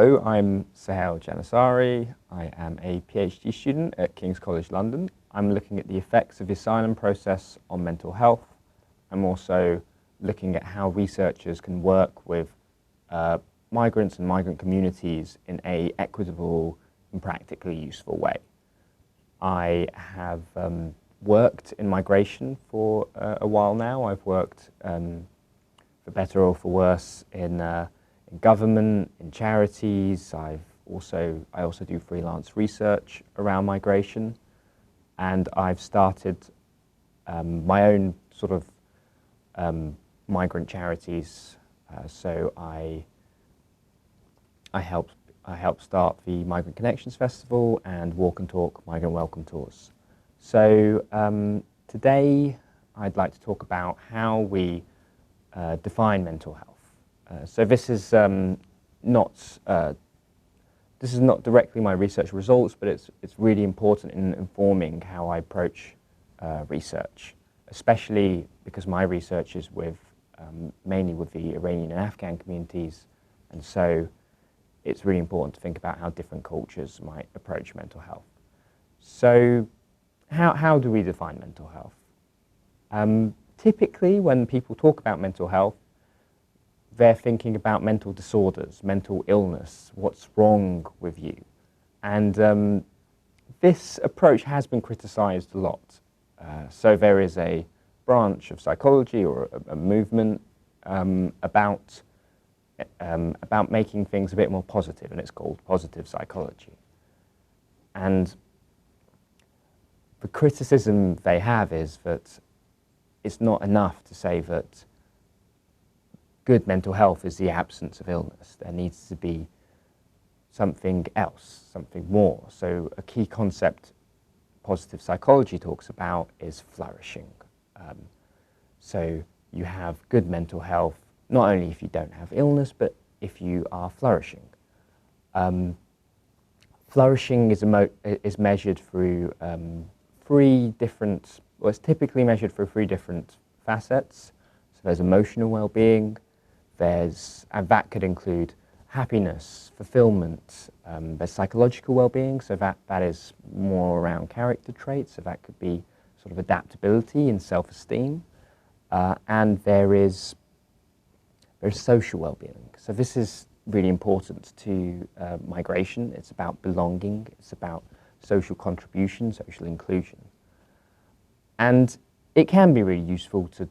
Hello, I'm Sahel Janissary. I am a PhD student at King's College London. I'm looking at the effects of the asylum process on mental health. I'm also looking at how researchers can work with migrants and migrant communities in an equitable and practically useful way. I have worked in migration for a while now. I've worked, for better or for worse, in government, in charities. I also do freelance research around migration, and I've started my own sort of migrant charities. So I helped start the Migrant Connections Festival and Walk and Talk Migrant Welcome Tours. So today I'd like to talk about how we define mental health. So this is not directly my research results, but it's really important in informing how I approach research, especially because my research is with mainly with the Iranian and Afghan communities, and so it's really important to think about how different cultures might approach mental health. So how do we define mental health? Typically, when people talk about mental health, they're thinking about mental disorders, mental illness, what's wrong with you. And this approach has been criticized a lot. So there is a branch of psychology or a movement about making things a bit more positive, and it's called positive psychology. And the criticism they have is that it's not enough to say that good mental health is the absence of illness. There needs to be something else, something more. So a key concept positive psychology talks about is flourishing. So you have good mental health, not only if you don't have illness, but if you are flourishing. Flourishing is measured through it's typically measured through three different facets. So there's emotional well-being, and that could include happiness, fulfillment, there's psychological well-being, so that is more around character traits, so that could be sort of adaptability and self-esteem, and there's social well-being. So this is really important to migration. It's about belonging, it's about social contribution, social inclusion. And it can be really useful to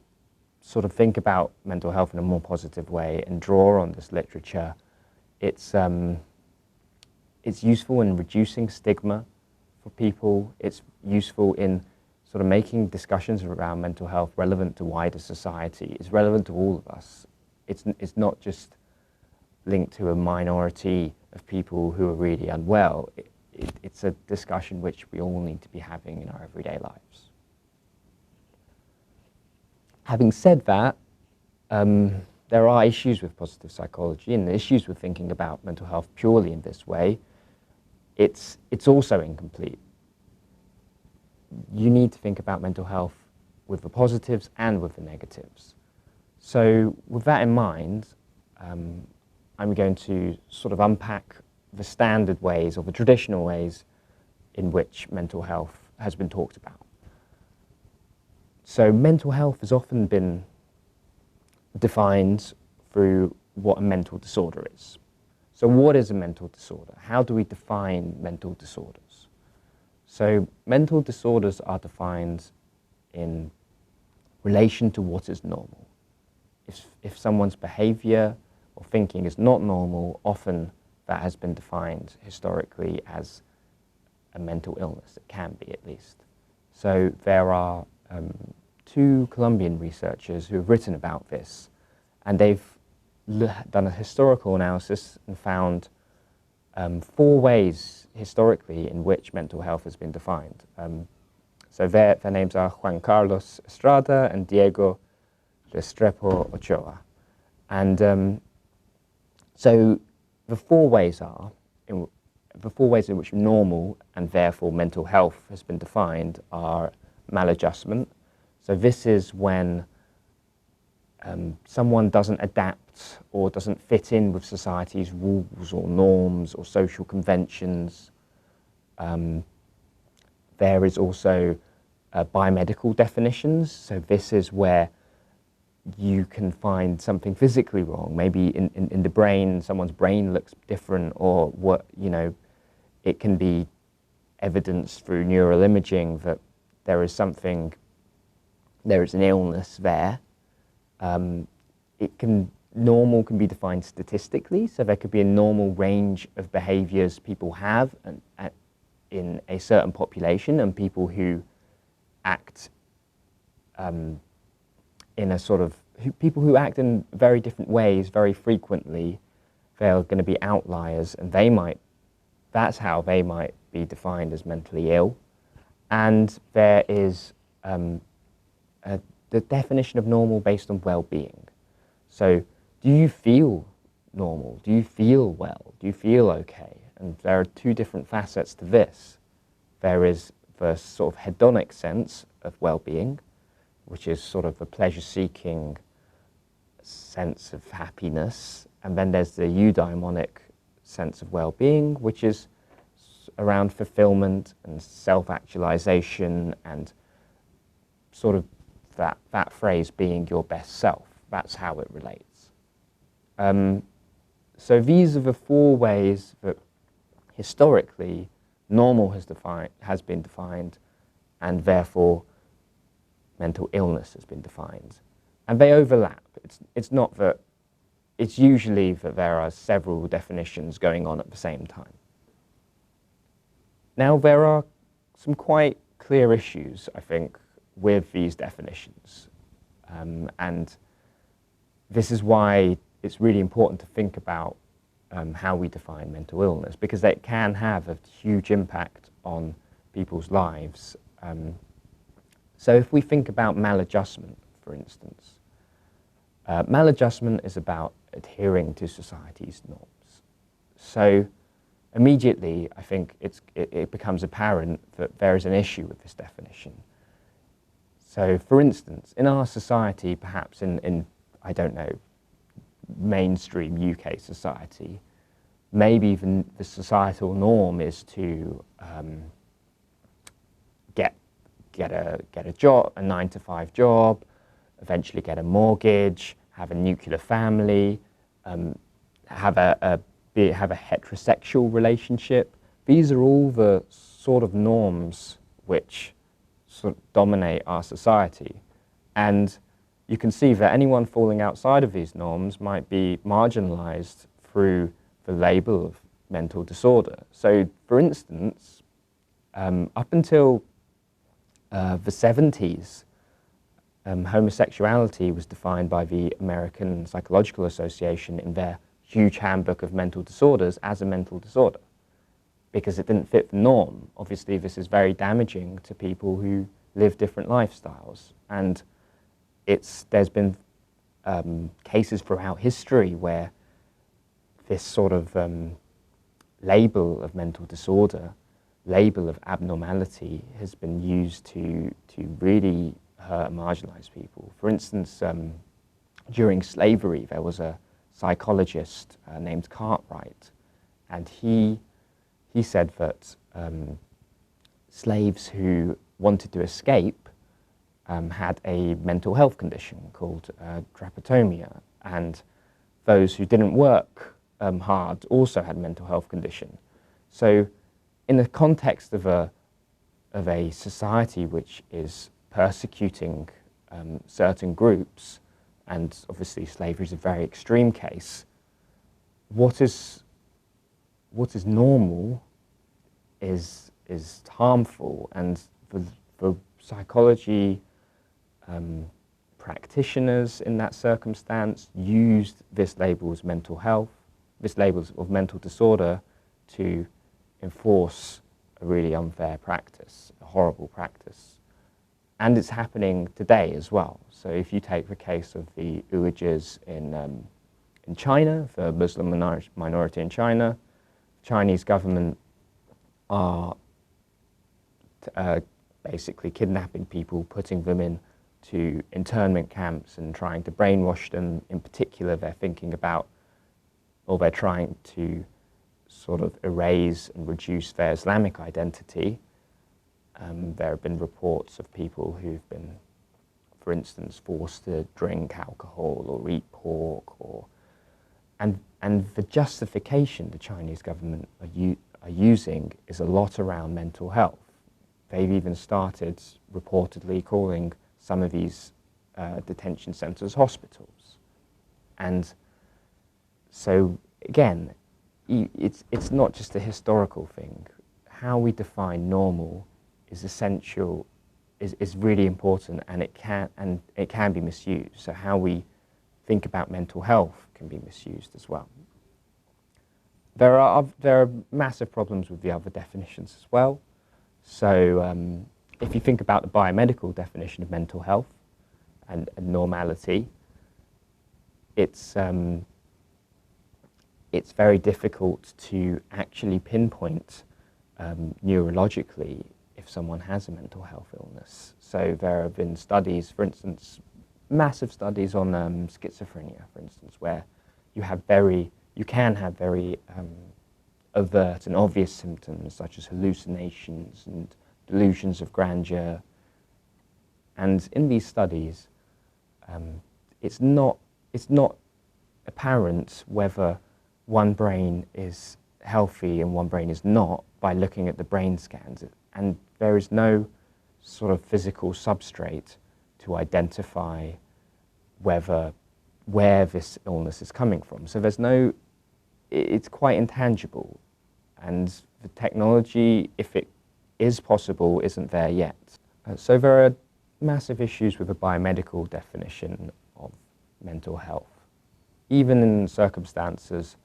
sort of think about mental health in a more positive way and draw on this literature. It's useful in reducing stigma for people. It's useful in sort of making discussions around mental health relevant to wider society. It's relevant to all of us. It's not just linked to a minority of people who are really unwell. It's a discussion which we all need to be having in our everyday lives. Having said that, there are issues with positive psychology and the issues with thinking about mental health purely in this way. It's also incomplete. You need to think about mental health with the positives and with the negatives. So with that in mind, I'm going to sort of unpack the standard ways or the traditional ways in which mental health has been talked about. So mental health has often been defined through what a mental disorder is. So what is a mental disorder? How do we define mental disorders? So mental disorders are defined in relation to what is normal. If someone's behavior or thinking is not normal, often that has been defined historically as a mental illness. It can be, at least. So there are two Colombian researchers who have written about this, and they've done a historical analysis and found 4 ways historically in which mental health has been defined. So their names are Juan Carlos Estrada and Diego Restrepo Ochoa. And so the 4 ways in which normal and therefore mental health has been defined are maladjustment. So this is when someone doesn't adapt or doesn't fit in with society's rules or norms or social conventions. There is also biomedical definitions. So this is where you can find something physically wrong. Maybe in the brain, someone's brain looks different, or what, you know, it can be evidenced through neural imaging that there is something, there is an illness there. Normal can be defined statistically, so there could be a normal range of behaviors people have in a certain population, and people who act people who act in very different ways very frequently, they're going to be outliers, and that's how they might be defined as mentally ill. And there is the definition of normal based on well-being. So do you feel normal? Do you feel well? Do you feel okay? And there are two different facets to this. There is the sort of hedonic sense of well-being, which is sort of a pleasure-seeking sense of happiness. And then there's the eudaimonic sense of well-being, which is around fulfillment and self-actualization, and sort of that phrase being your best self. That's how it relates. So these are the four ways that historically normal has been defined, and therefore mental illness has been defined. And they overlap. It's not that, it's usually that there are several definitions going on at the same time. Now, there are some quite clear issues, I think, with these definitions. And this is why it's really important to think about how we define mental illness, because it can have a huge impact on people's lives. So if we think about maladjustment, for instance, maladjustment is about adhering to society's norms. So immediately, I think it becomes apparent that there is an issue with this definition. So, for instance, in our society, perhaps in I don't know, mainstream UK society, maybe even the societal norm is to get a job, a 9-to-5 job, eventually get a mortgage, have a nuclear family, have a heterosexual relationship. These are all the sort of norms which sort of dominate our society. And you can see that anyone falling outside of these norms might be marginalized through the label of mental disorder. So, for instance, up until the 70s, homosexuality was defined by the American Psychological Association in their huge handbook of mental disorders as a mental disorder, because it didn't fit the norm. Obviously, this is very damaging to people who live different lifestyles. And there's been cases throughout history where this sort of label of mental disorder, label of abnormality, has been used to really hurt and marginalize people. For instance, during slavery, there was a psychologist named Cartwright, and he said that slaves who wanted to escape had a mental health condition called drapetomia, and those who didn't work hard also had a mental health condition. So in the context of a society which is persecuting certain groups, and obviously slavery is a very extreme case, what is normal is harmful, and the psychology practitioners in that circumstance used this label as mental health, this label of mental disorder, to enforce a really unfair practice, a horrible practice. And it's happening today as well. So if you take the case of the Uyghurs in China, the Muslim minority in China, the Chinese government are basically kidnapping people, putting them in to internment camps and trying to brainwash them. In particular, they're thinking about, or they're trying to sort of erase and reduce their Islamic identity. There have been reports of people who've been, for instance, forced to drink alcohol or eat pork, and the justification the Chinese government are using is a lot around mental health. They've even started reportedly calling some of these detention centres hospitals. And so again, it's not just a historical thing. How we define normal is essential, is really important, and it can be misused. So how we think about mental health can be misused as well. There are massive problems with the other definitions as well. So if you think about the biomedical definition of mental health and normality, it's very difficult to actually pinpoint neurologically if someone has a mental health illness. So there have been studies, for instance, massive studies on schizophrenia, for instance, where you can have very overt and obvious symptoms such as hallucinations and delusions of grandeur. And in these studies, it's not apparent whether one brain is healthy and one brain is not by looking at the brain scans. And there is no sort of physical substrate to identify where this illness is coming from. So it's quite intangible. And the technology, if it is possible, isn't there yet. So there are massive issues with the biomedical definition of mental health. Even in circumstances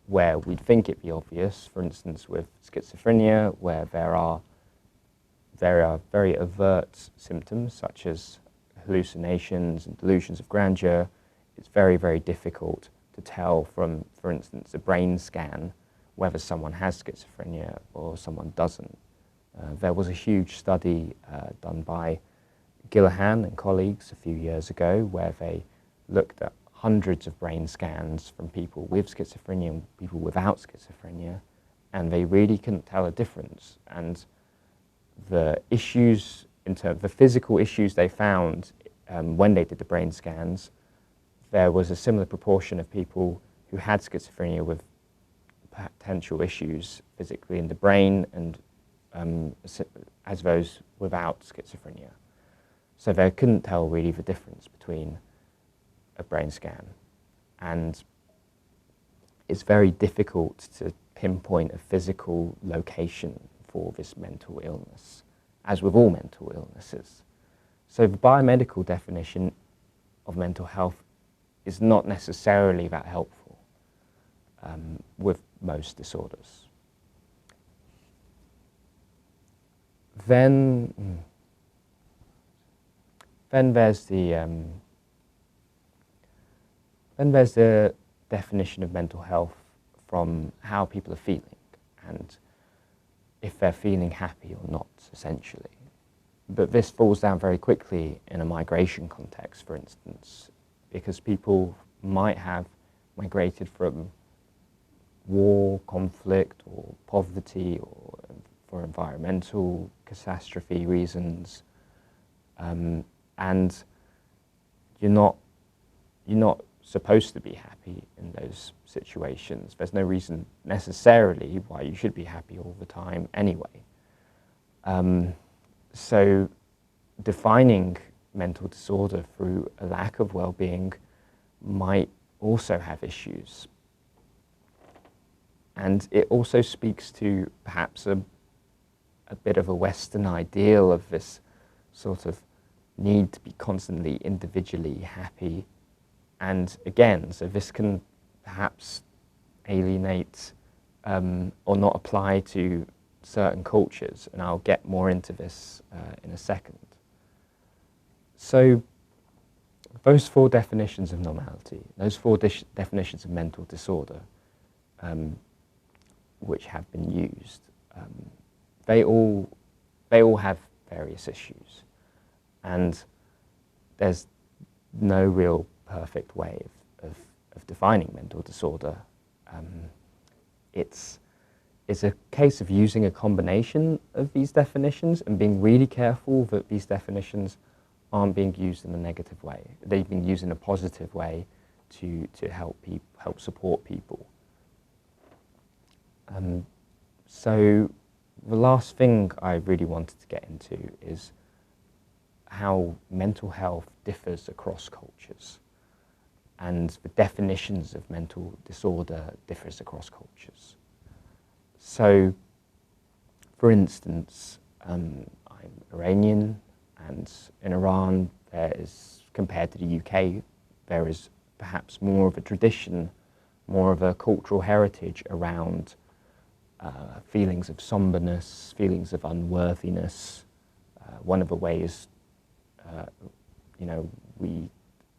where we'd think it be obvious, for instance with schizophrenia, where there are very overt symptoms such as hallucinations and delusions of grandeur, it's very, very difficult to tell from, for instance, a brain scan whether someone has schizophrenia or someone doesn't. There was a huge study done by Gillihan and colleagues a few years ago where they looked at hundreds of brain scans from people with schizophrenia and people without schizophrenia, and they really couldn't tell a difference. And the issues, the physical issues they found when they did the brain scans, there was a similar proportion of people who had schizophrenia with potential issues physically in the brain and as those without schizophrenia. So they couldn't tell really the difference between a brain scan. And it's very difficult to pinpoint a physical location for this mental illness, as with all mental illnesses. So the biomedical definition of mental health is not necessarily that helpful with most disorders. Then there's the definition of mental health from how people are feeling and if they're feeling happy or not, essentially. But this falls down very quickly in a migration context, for instance, because people might have migrated from war, conflict, or poverty, or for environmental catastrophe reasons, and you're not supposed to be happy in those situations. There's no reason necessarily why you should be happy all the time anyway. So defining mental disorder through a lack of well-being might also have issues. And it also speaks to perhaps a bit of a Western ideal of this sort of need to be constantly individually happy. And again, so this can perhaps alienate or not apply to certain cultures, and I'll get more into this in a second. So those four definitions of normality, those four definitions of mental disorder, which have been used, they all have various issues. And there's no real perfect way of defining mental disorder. It's a case of using a combination of these definitions and being really careful that these definitions aren't being used in a negative way. They've been used in a positive way to help support people. So the last thing I really wanted to get into is how mental health differs across cultures, and the definitions of mental disorder differs across cultures. So, for instance, I'm Iranian, and in Iran, compared to the UK, there is perhaps more of a tradition, more of a cultural heritage around feelings of somberness, feelings of unworthiness. One of the ways, we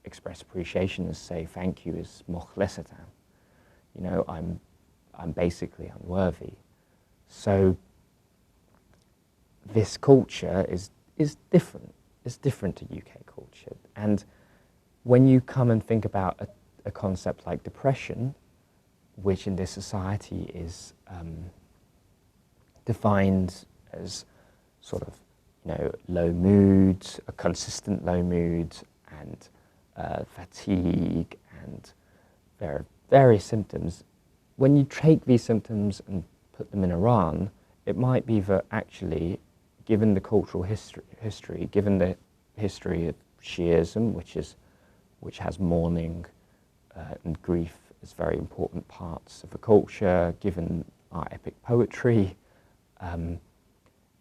express appreciation is say thank you is mokhlesatan. I'm basically unworthy. So this culture is different. It's different to UK culture. And when you come and think about a concept like depression, which in this society is defined as sort of, low mood, a consistent low mood, and fatigue, and there are various symptoms. When you take these symptoms and put them in Iran, it might be that actually, given the cultural history, given the history of Shiism, which has mourning and grief as very important parts of the culture, given our epic poetry,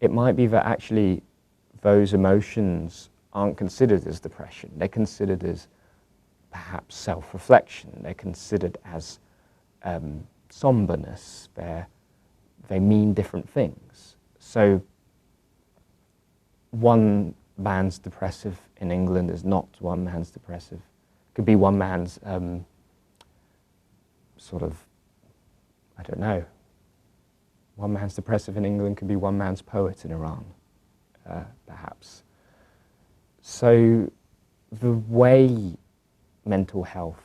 it might be that actually those emotions aren't considered as depression. They're considered as perhaps self-reflection. They're considered as somberness. They mean different things. So one man's depressive in England is not one man's depressive. It could be one man's one man's depressive in England could be one man's poet in Iran, perhaps. So the way mental health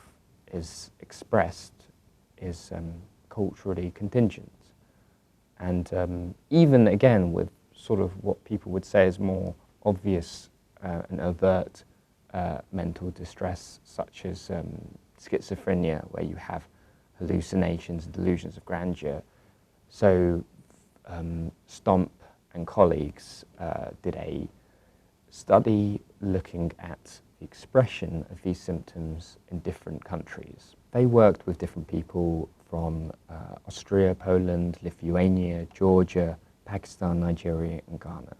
is expressed is culturally contingent. And even again with sort of what people would say is more obvious and overt mental distress, such as schizophrenia, where you have hallucinations and delusions of grandeur. So Stomp and colleagues did a study looking at the expression of these symptoms in different countries. They worked with different people from Austria, Poland, Lithuania, Georgia, Pakistan, Nigeria, and Ghana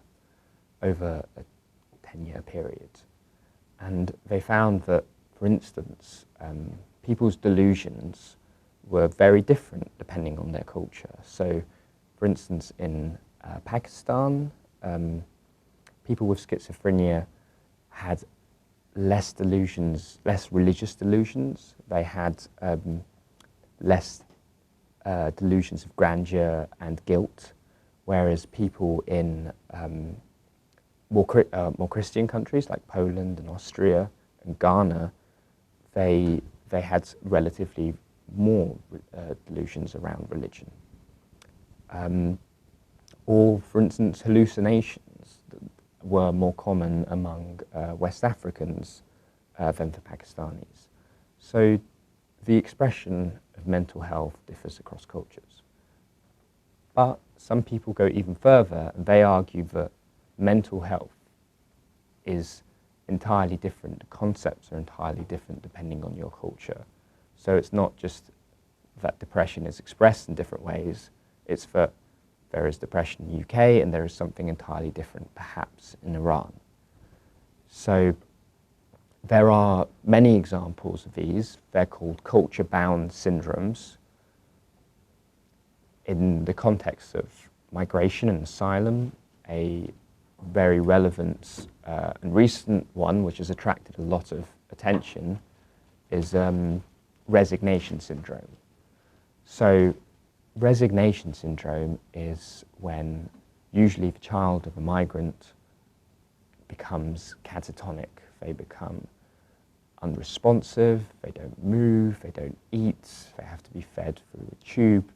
over a 10-year period. And they found that, for instance, people's delusions were very different depending on their culture. So, for instance, in Pakistan, people with schizophrenia had less delusions, less religious delusions. They had less delusions of grandeur and guilt, whereas people in more Christian countries like Poland and Austria and Ghana, they had relatively more delusions around religion. Or, for instance, hallucinations were more common among West Africans than for Pakistanis. So the expression of mental health differs across cultures. But some people go even further, and they argue that mental health is entirely different. The concepts are entirely different depending on your culture. So it's not just that depression is expressed in different ways, it's that there is depression in the UK and there is something entirely different perhaps in Iran. So there are many examples of these. They're called culture-bound syndromes. In the context of migration and asylum, a very relevant and recent one, which has attracted a lot of attention, is resignation syndrome. So resignation syndrome is when usually the child of a migrant becomes catatonic. they become unresponsive, they don't move, they don't eat, they have to be fed through a tube.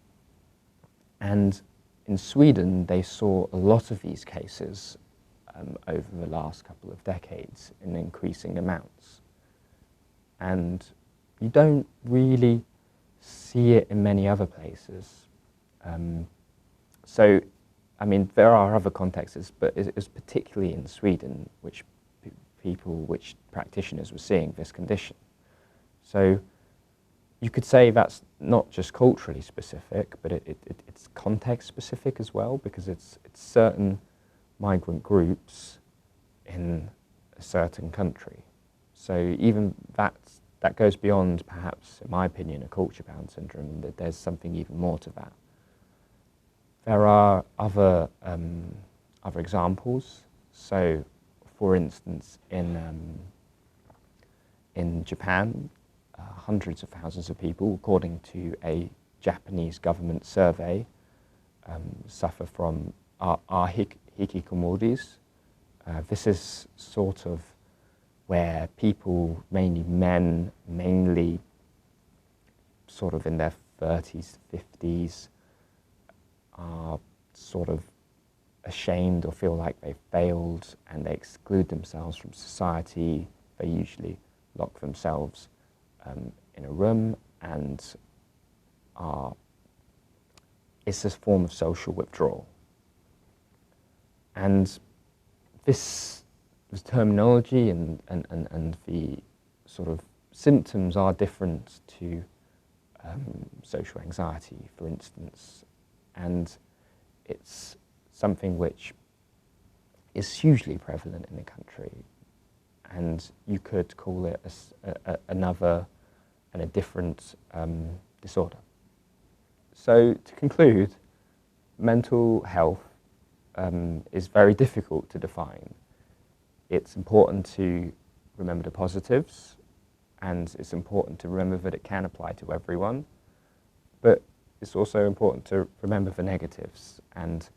And in Sweden, they saw a lot of these cases over the last couple of decades in increasing amounts. And you don't really see it in many other places. So, I mean, there are other contexts, but it was particularly in Sweden which practitioners were seeing this condition. So you could say that's not just culturally specific, but it's context specific as well, because it's certain migrant groups in a certain country. So even that goes beyond, perhaps, in my opinion, a culture-bound syndrome, that there's something even more to that. There are other examples. So, for instance, in Japan, hundreds of thousands of people, according to a Japanese government survey, suffer from hikikomoris. This is sort of where people, mainly men, mainly sort of in their 30s, 50s, are sort of ashamed or feel like they've failed, and they exclude themselves from society. They usually lock themselves in a room, and it's a form of social withdrawal. And this terminology and the sort of symptoms are different to social anxiety, for instance, and it's something which is hugely prevalent in the country, and you could call it another and a different disorder. So to conclude, mental health is very difficult to define. It's important to remember the positives, and it's important to remember that it can apply to everyone, but it's also important to remember the negatives. And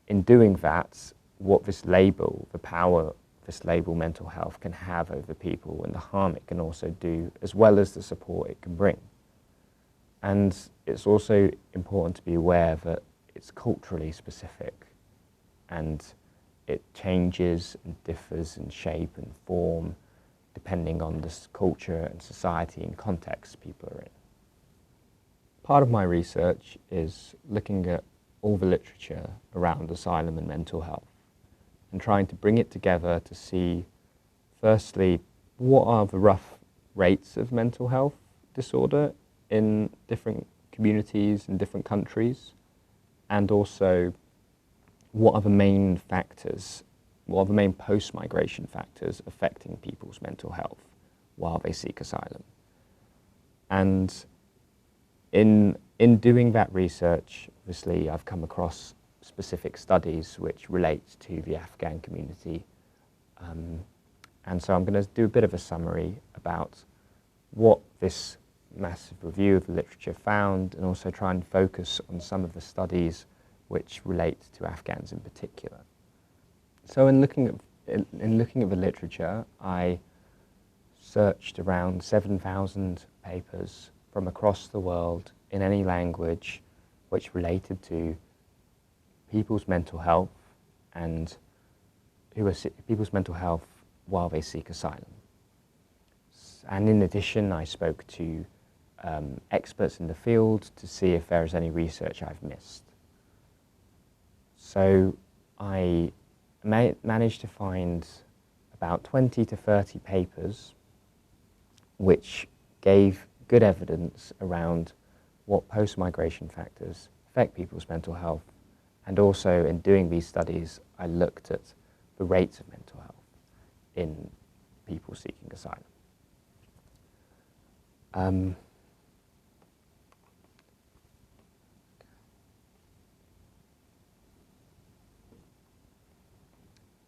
in doing that, what this label, the power this label mental health can have over people, and the harm it can also do, as well as the support it can bring. And it's also important to be aware that it's culturally specific, and it changes and differs in shape and form depending on this culture and society and context people are in. Part of my research is looking at all the literature around asylum and mental health, and trying to bring it together to see, firstly, what are the rough rates of mental health disorder in different communities in different countries, and also what are the main factors, what are the main post-migration factors affecting people's mental health while they seek asylum. And in doing that research, obviously I've come across specific studies which relate to the Afghan community. And so I'm going to do a bit of a summary about what this massive review of the literature found, and also try and focus on some of the studies which relate to Afghans in particular. So in looking at the literature, I searched around 7,000 papers from across the world in any language which related to people's mental health, and people's mental health while they seek asylum. And in addition, I spoke to experts in the field to see if there is any research I've missed. So I managed to find about 20 to 30 papers which gave good evidence around what post-migration factors affect people's mental health. And also, in doing these studies, I looked at the rates of mental health in people seeking asylum.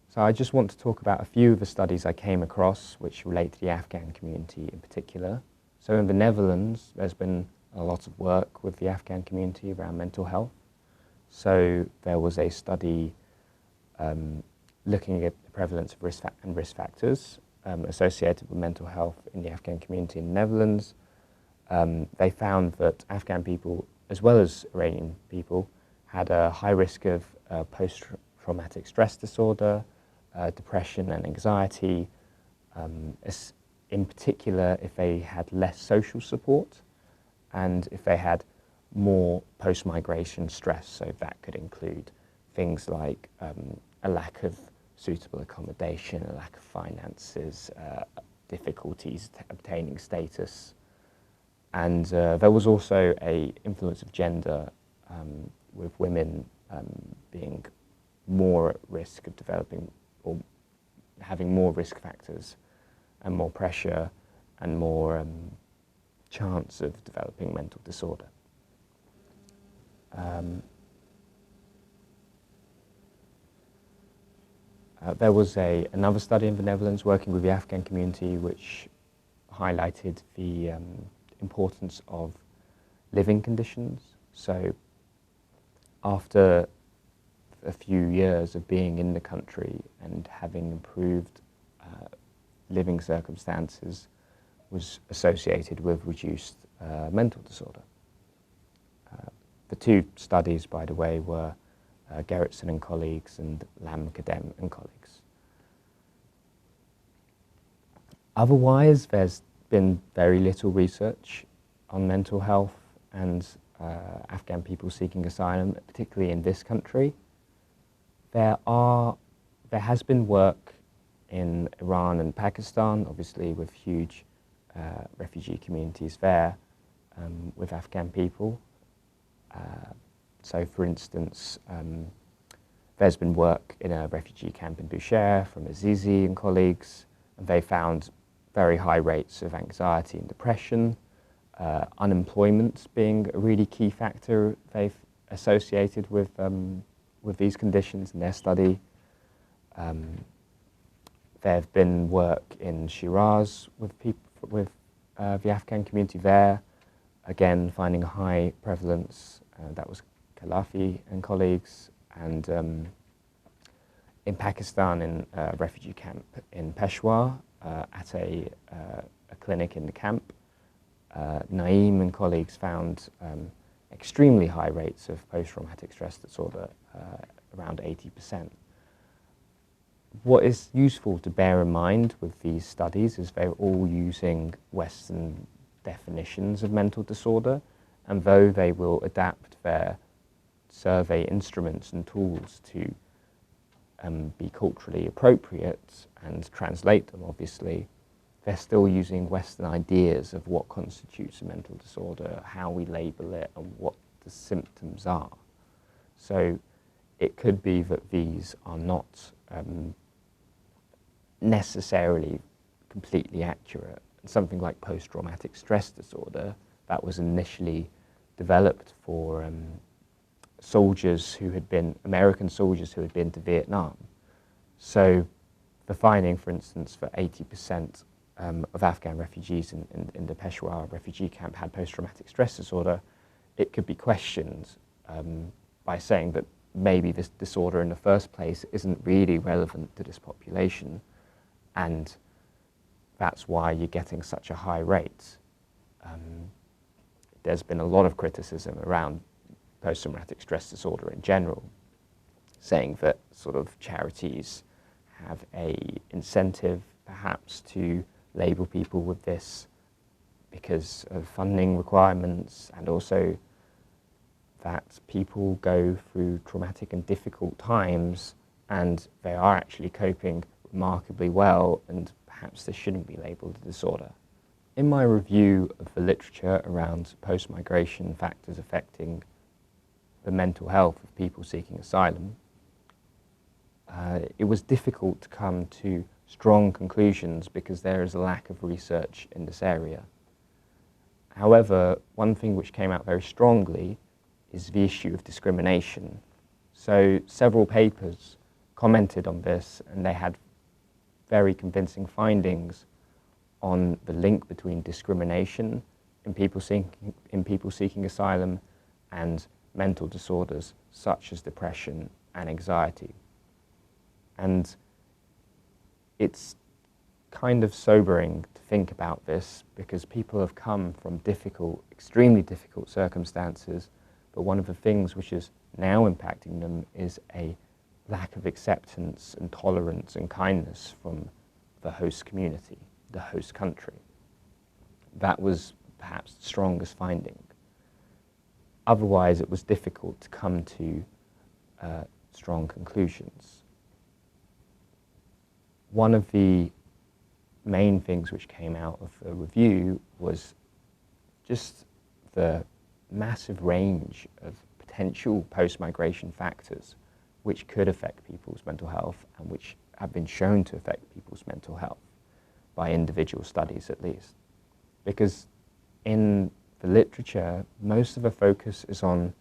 So I just want to talk about a few of the studies I came across which relate to the Afghan community in particular. So in the Netherlands, there's been a lot of work with the Afghan community around mental health. So there was a study looking at the prevalence of risk factors associated with mental health in the Afghan community in the Netherlands. They found that Afghan people, as well as Iranian people, had a high risk of post-traumatic stress disorder, depression and anxiety, in particular if they had less social support and if they had more post-migration stress. So that could include things like a lack of suitable accommodation, a lack of finances, difficulties obtaining status. And there was also an influence of gender, with women being more at risk of developing or having more risk factors and more pressure and more chance of developing mental disorder. There was another study in the Netherlands working with the Afghan community which highlighted the importance of living conditions. So after a few years of being in the country and having improved living circumstances was associated with reduced mental disorder. The two studies, by the way, were Gerritsen and colleagues and Lam Kadem and colleagues. Otherwise, there's been very little research on mental health and Afghan people seeking asylum, particularly in this country. There has been work in Iran and Pakistan, obviously with huge refugee communities there, with Afghan people. So, for instance, there's been work in a refugee camp in Bushehr from Azizi and colleagues, and they found very high rates of anxiety and depression, unemployment being a really key factor they've associated with these conditions in their study. There have been work in Shiraz with the Afghan community there, again finding a high prevalence. That was Khalafi and colleagues, and in Pakistan in a refugee camp in Peshawar at a clinic in the camp, Naeem and colleagues found extremely high rates of post-traumatic stress disorder, around 80%. What is useful to bear in mind with these studies is they're all using Western definitions of mental disorder, and though they will adapt their survey instruments and tools to be culturally appropriate and translate them, obviously, they're still using Western ideas of what constitutes a mental disorder, how we label it, and what the symptoms are. So it could be that these are not necessarily completely accurate. Something like post-traumatic stress disorder that was initially developed for soldiers who had been, American soldiers who had been to Vietnam. So the finding, for instance, that 80% of Afghan refugees in the Peshawar refugee camp had post-traumatic stress disorder, it could be questioned by saying that maybe this disorder in the first place isn't really relevant to this population, and that's why you're getting such a high rate. There's been a lot of criticism around post-traumatic stress disorder in general, saying that sort of charities have a incentive perhaps to label people with this because of funding requirements, and also that people go through traumatic and difficult times and they are actually coping remarkably well, and perhaps this shouldn't be labelled a disorder. In my review of the literature around post-migration factors affecting the mental health of people seeking asylum, it was difficult to come to strong conclusions because there is a lack of research in this area. However, one thing which came out very strongly is the issue of discrimination. So several papers commented on this, and they had very convincing findings on the link between discrimination in people seeking asylum and mental disorders such as depression and anxiety. And it's kind of sobering to think about this, because people have come from difficult, extremely difficult circumstances, but one of the things which is now impacting them is a lack of acceptance and tolerance and kindness from the host community, the host country. That was perhaps the strongest finding. Otherwise, it was difficult to come to strong conclusions. One of the main things which came out of the review was just the massive range of potential post-migration factors which could affect people's mental health and which have been shown to affect people's mental health by individual studies at least. Because in the literature, most of the focus is on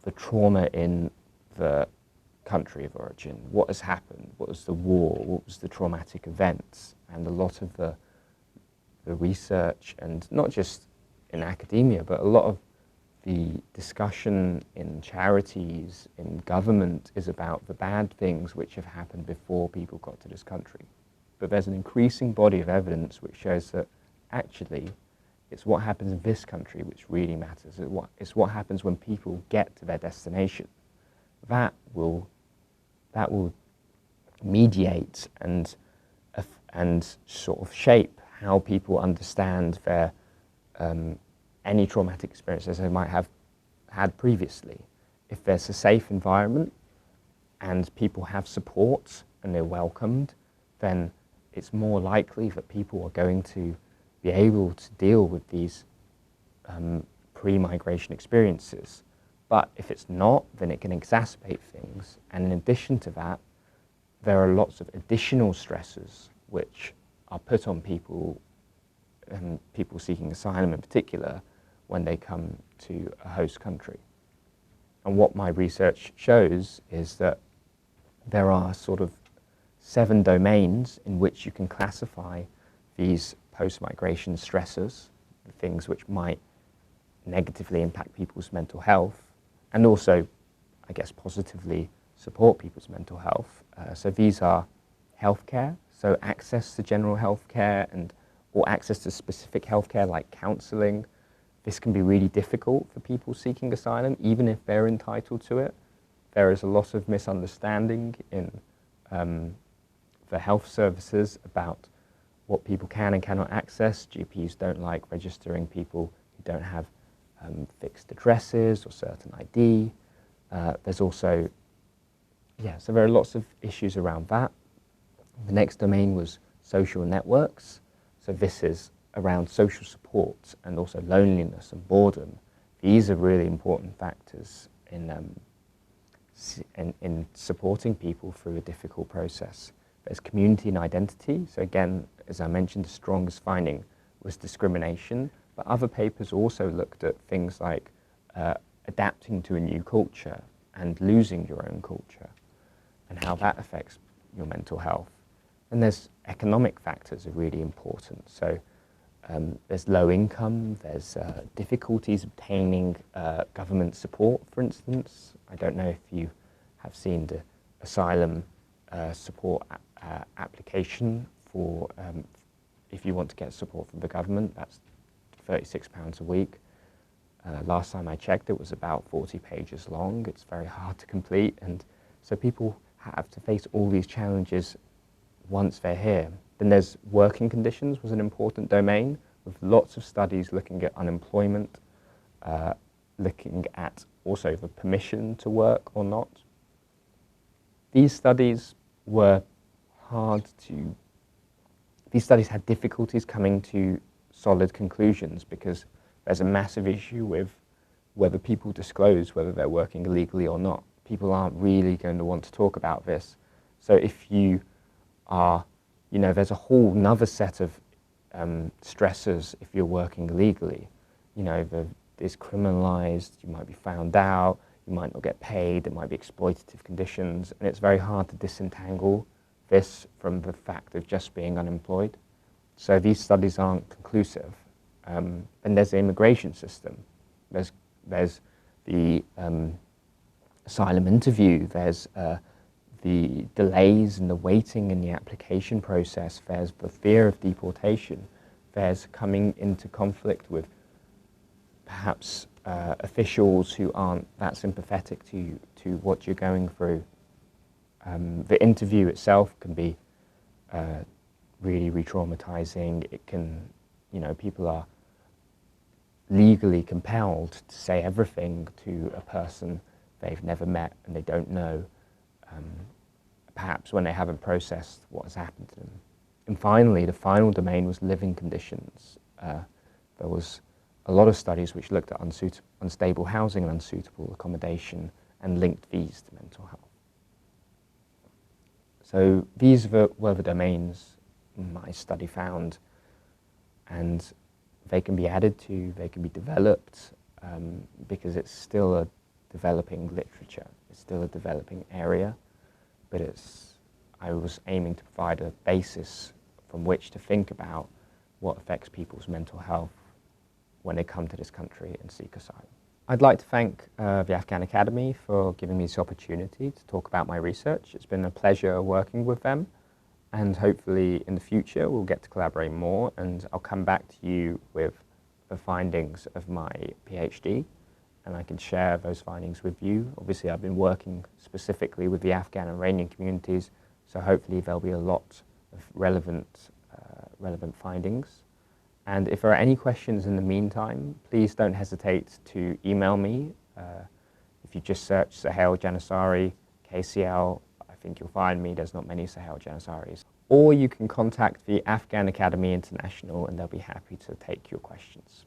the trauma in the country of origin. What has happened? What was the war? What was the traumatic events? And a lot of the research, and not just in academia, but a lot of the discussion in charities, in government, is about the bad things which have happened before people got to this country. But there's an increasing body of evidence which shows that actually it's what happens in this country which really matters. It's what happens when people get to their destination. That will mediate and sort of shape how people understand their any traumatic experiences they might have had previously. If there's a safe environment and people have support and they're welcomed, then it's more likely that people are going to be able to deal with these pre-migration experiences. But if it's not, then it can exacerbate things. And in addition to that, there are lots of additional stresses which are put on people, and people seeking asylum in particular, when they come to a host country. And what my research shows is that there are sort of 7 domains in which you can classify these post-migration stressors, the things which might negatively impact people's mental health, and also, I guess, positively support people's mental health. So these are healthcare, so access to general healthcare or access to specific healthcare like counselling. This can be really difficult for people seeking asylum, even if they're entitled to it. There is a lot of misunderstanding in the health services about what people can and cannot access. GPs don't like registering people who don't have fixed addresses or certain ID. There's also, so there are lots of issues around that. The next domain was social networks. So this is around social support and also loneliness and boredom. These are really important factors in supporting people through a difficult process. There's community and identity. So again, as I mentioned, the strongest finding was discrimination. But other papers also looked at things like adapting to a new culture and losing your own culture and how that affects your mental health. And there's economic factors are really important. So there's low income, there's difficulties obtaining government support, for instance. I don't know if you have seen the asylum support application for, if you want to get support from the government, that's £36 a week. Last time I checked, it was about 40 pages long. It's very hard to complete, and so people have to face all these challenges once they're here. Then there's working conditions was an important domain, with lots of studies looking at unemployment, looking at also the permission to work or not. These studies were these studies had difficulties coming to solid conclusions because there's a massive issue with whether people disclose whether they're working illegally or not. People aren't really going to want to talk about this. So if you are, there's a whole nother set of stressors if you're working illegally. It's criminalized, you might be found out, you might not get paid, there might be exploitative conditions, and it's very hard to disentangle this from the fact of just being unemployed. So these studies aren't conclusive. And there's the immigration system. There's the asylum interview, there's the delays and the waiting in the application process, there's the fear of deportation, there's coming into conflict with perhaps officials who aren't that sympathetic to what you're going through. The interview itself can be really re-traumatizing. It can, people are legally compelled to say everything to a person they've never met and they don't know, perhaps when they haven't processed what has happened to them. And finally, the final domain was living conditions. There was a lot of studies which looked at unstable housing and unsuitable accommodation and linked these to mental health. So these were the domains my study found, and they can be added to, they can be developed, because it's still a developing literature, it's still a developing area, but I was aiming to provide a basis from which to think about what affects people's mental health when they come to this country and seek asylum. I'd like to thank the Afghan Academy for giving me this opportunity to talk about my research. It's been a pleasure working with them, and hopefully in the future we'll get to collaborate more, and I'll come back to you with the findings of my PhD, and I can share those findings with you. Obviously I've been working specifically with the Afghan and Iranian communities, so hopefully there'll be a lot of relevant findings. And if there are any questions in the meantime, please don't hesitate to email me. If you just search Sahel Janissary, KCL, I think you'll find me. There's not many Sahel Janissaries. Or you can contact the Afghan Academy International and they'll be happy to take your questions.